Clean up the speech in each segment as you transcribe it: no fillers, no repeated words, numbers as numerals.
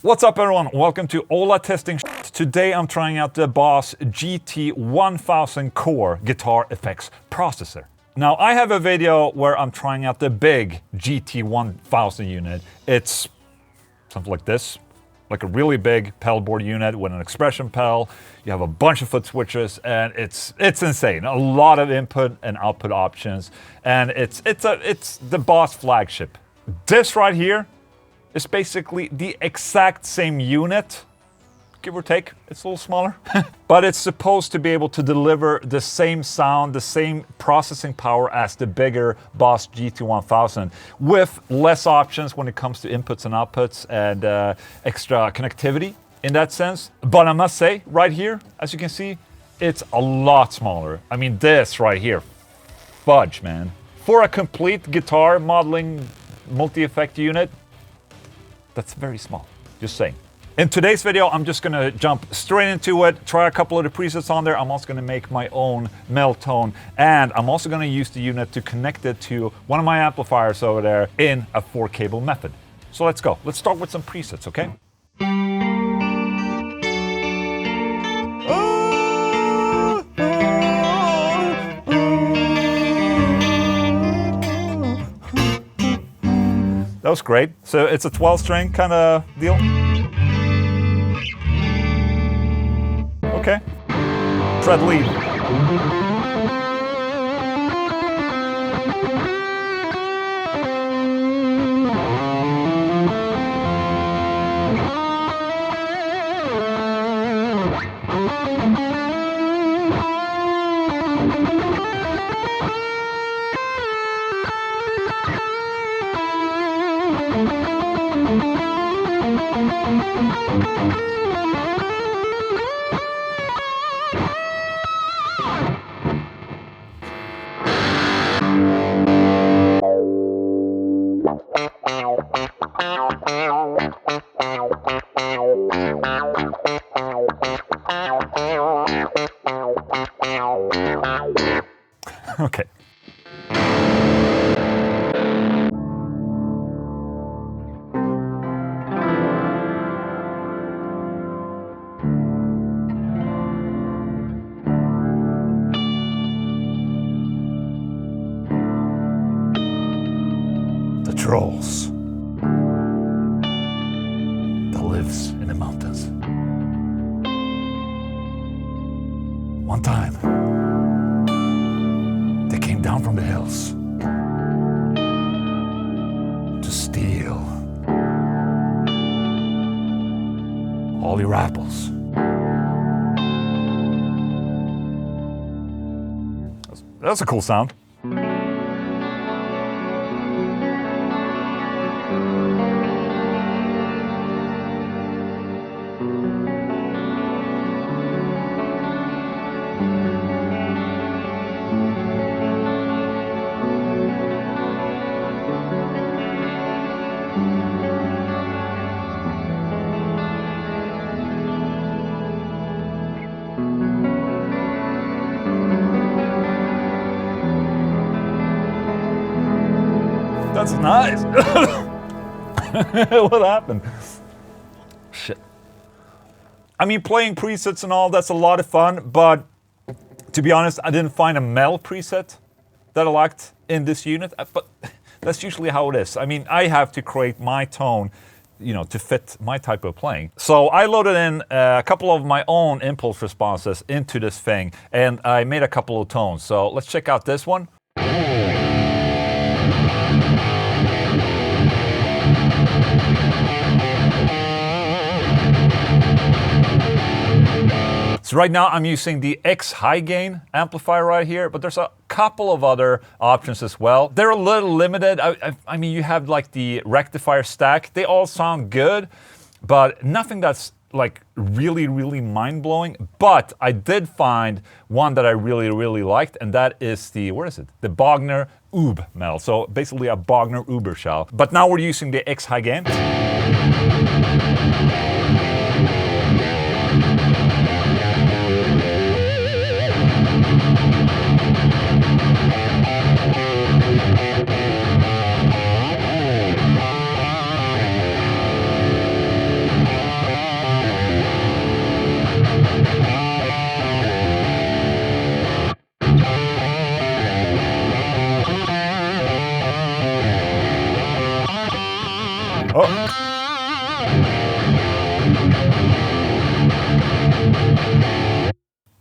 What's up everyone, welcome to Ola Testing. Today I'm trying out the Boss GT1000 Core guitar effects processor. Now I have a video where I'm trying out the big GT1000 unit. It's something like this, like a really big pedal board unit with an expression pedal. You have a bunch of foot switches and it's insane. A lot of input and output options, and it's the Boss flagship. This right here is basically the exact same unit, give or take. It's a little smaller, but it's supposed to be able to deliver the same sound, the same processing power as the bigger Boss GT1000 with less options when it comes to inputs and outputs and extra connectivity in that sense. But I must say, right here, as you can see, it's a lot smaller. I mean, this right here, fudge, man. For a complete guitar modeling multi-effect unit, that's very small, just saying. In today's video, I'm just gonna jump straight into it, try a couple of the presets on there. I'm also gonna make my own mel tone, and I'm also gonna use the unit to connect it to one of my amplifiers over there in a 4-cable method. So let's go. Let's start with some presets, okay? That was great. So it's a 12-string kind of deal. Okay. Tread lead. Okay. The trolls that lives in the mountains. One time, they came down from the hills to steal all your apples. That's a cool sound. That's nice. What happened? Shit. I mean, playing presets and all, that's a lot of fun, but to be honest, I didn't find a mel preset that I liked in this unit, but that's usually how it is. I mean, I have to create my tone, you know, to fit my type of playing. So I loaded in a couple of my own impulse responses into this thing, and I made a couple of tones. So let's check out this one. So right now I'm using the X high gain amplifier right here, but there's a couple of other options as well. They're a little limited. I mean, you have like the rectifier stack. They all sound good, but nothing that's like really mind-blowing. But I did find one that I really liked, and that is the, where is it? The Bogner Ub mel. So basically a Bogner Uber shell. But now we're using the X high gain.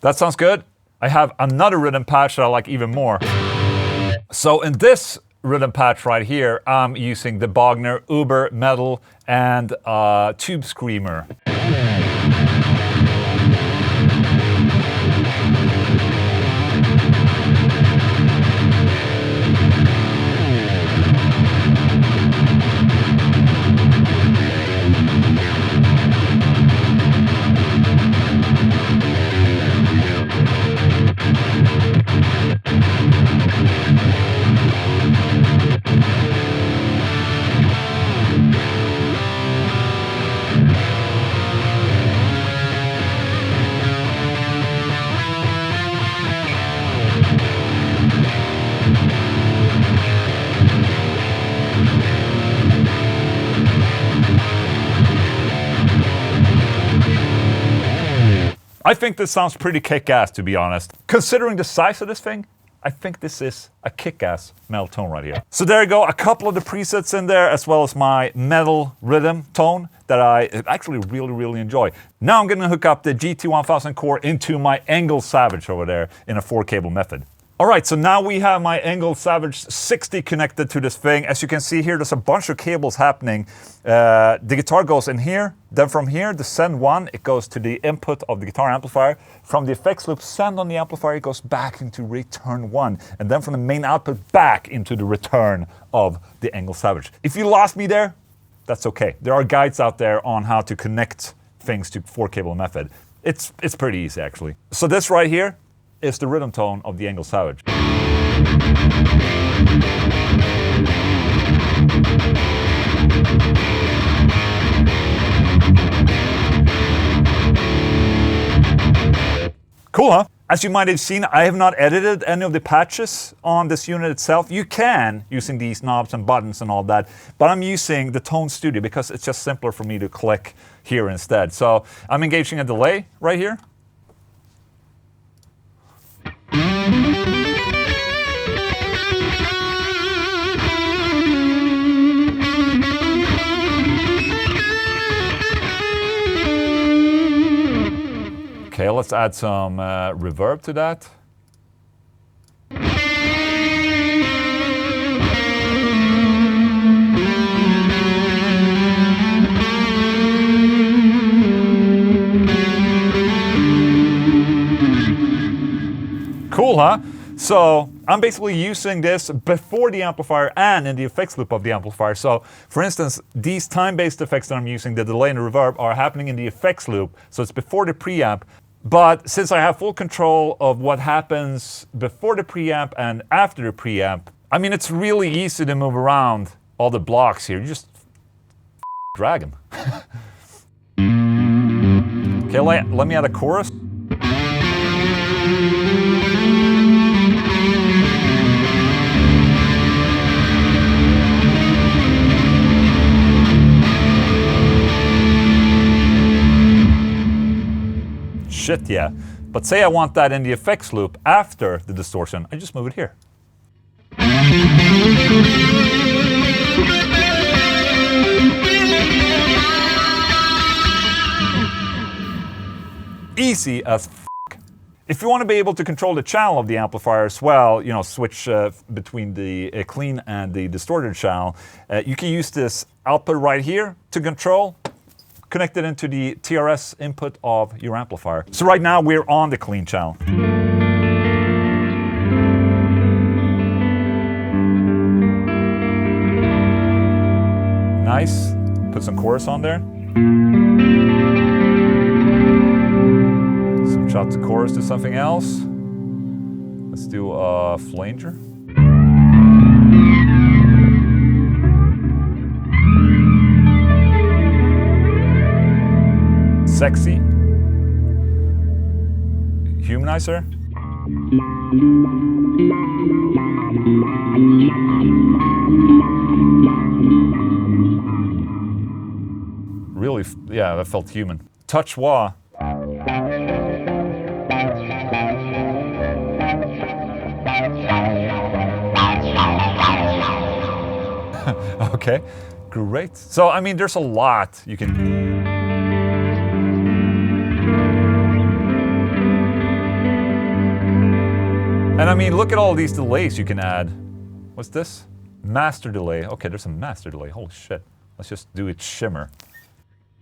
That sounds good. I have another rhythm patch that I like even more. So in this rhythm patch right here, I'm using the Bogner Uber Metal and Tube Screamer. I think this sounds pretty kick-ass, to be honest. Considering the size of this thing, I think this is a kick-ass metal tone right here. So there you go, a couple of the presets in there, as well as my metal rhythm tone that I actually really enjoy. Now I'm gonna hook up the GT1000 Core into my Englund Savage over there in a 4-cable method. Alright, so now we have my Englund Savage 60 connected to this thing. As you can see here, there's a bunch of cables happening. The guitar goes in here, then from here, the send 1, it goes to the input of the guitar amplifier. From the effects loop, send on the amplifier, it goes back into return 1. And then from the main output, back into the return of the Englund Savage. If you lost me there, that's okay. There are guides out there on how to connect things to 4-cable method. It's pretty easy, actually. So this right here is the rhythm tone of the Englund Savage. Cool, huh? As you might have seen, I have not edited any of the patches on this unit itself. You can, using these knobs and buttons and all that, but I'm using the Tone Studio because it's just simpler for me to click here instead. So I'm engaging a delay right here. Okay, let's add some reverb to that. Cool, huh? So I'm basically using this before the amplifier and in the effects loop of the amplifier. So for instance, these time-based effects that I'm using, the delay and the reverb, are happening in the effects loop. So it's before the preamp. But since I have full control of what happens before the preamp and after the preamp, I mean, it's really easy to move around all the blocks here. You just drag them. Okay, let me add a chorus. Shit, yeah. But say I want that in the effects loop after the distortion, I just move it here. Easy as f***. If you want to be able to control the channel of the amplifier as well, you know, switch between the clean and the distorted channel, you can use this output right here to control. Connected into the TRS input of your amplifier. So right now we're on the clean channel. Nice. Put some chorus on there. Switch out the chorus to something else. Let's do a flanger. Sexy. Humanizer. Really, yeah, that felt human. Touch wah. Okay, great. So, I mean, there's a lot you can... And I mean, look at all these delays you can add. What's this? Master delay. Okay, there's a master delay. Holy shit. Let's just do it shimmer.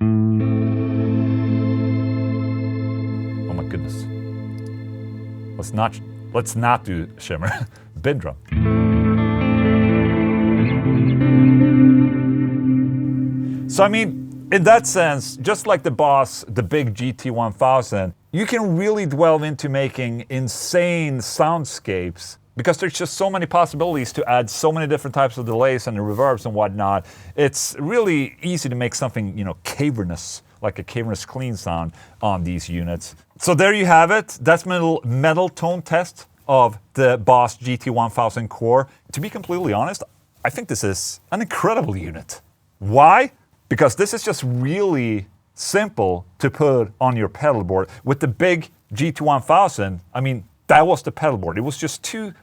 Oh my goodness. Let's not do shimmer. Bid drum. So I mean, in that sense, just like the Boss, the big GT1000, you can really delve into making insane soundscapes because there's just so many possibilities to add so many different types of delays and reverbs and whatnot. It's really easy to make something, you know, cavernous, like a cavernous clean sound on these units. So there you have it. That's my little metal tone test of the Boss GT1000 Core. To be completely honest, I think this is an incredible unit. Why? Because this is just really simple to put on your pedal board. With the big GT1000, I mean, that was the pedal board. It was just too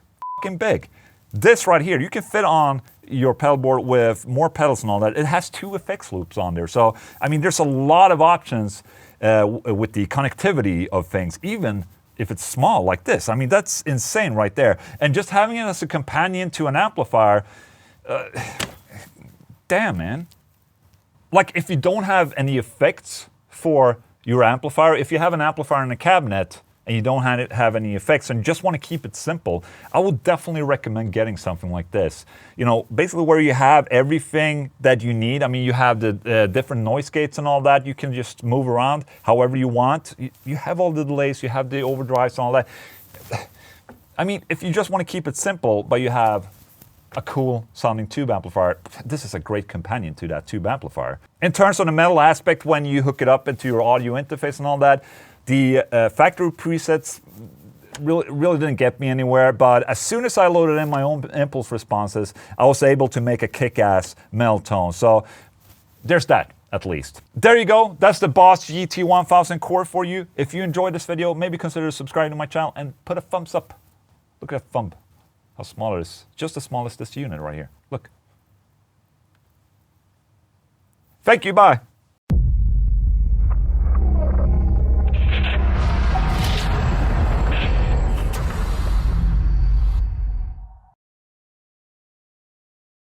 fucking big. This right here, you can fit on your pedal board with more pedals and all that. It has 2 effects loops on there. So, I mean, there's a lot of options with the connectivity of things, even if it's small like this. I mean, that's insane right there. And just having it as a companion to an amplifier, damn, man. Like, if you don't have any effects for your amplifier, if you have an amplifier in a cabinet and you don't have any effects and just want to keep it simple, I would definitely recommend getting something like this. You know, basically where you have everything that you need. I mean, you have the different noise gates and all that. You can just move around however you want. You have all the delays, you have the overdrives and all that. I mean, if you just want to keep it simple, but you have a cool sounding tube amplifier, this is a great companion to that tube amplifier. In terms of the metal aspect, when you hook it up into your audio interface and all that, the factory presets really didn't get me anywhere, but as soon as I loaded in my own impulse responses, I was able to make a kick-ass metal tone. So there's that, at least. There you go. That's the Boss GT1000 Core for you. If you enjoyed this video, maybe consider subscribing to my channel and put a thumbs up. Look at that thumb. How small it is. Just as small as this unit right here. Look. Thank you, bye.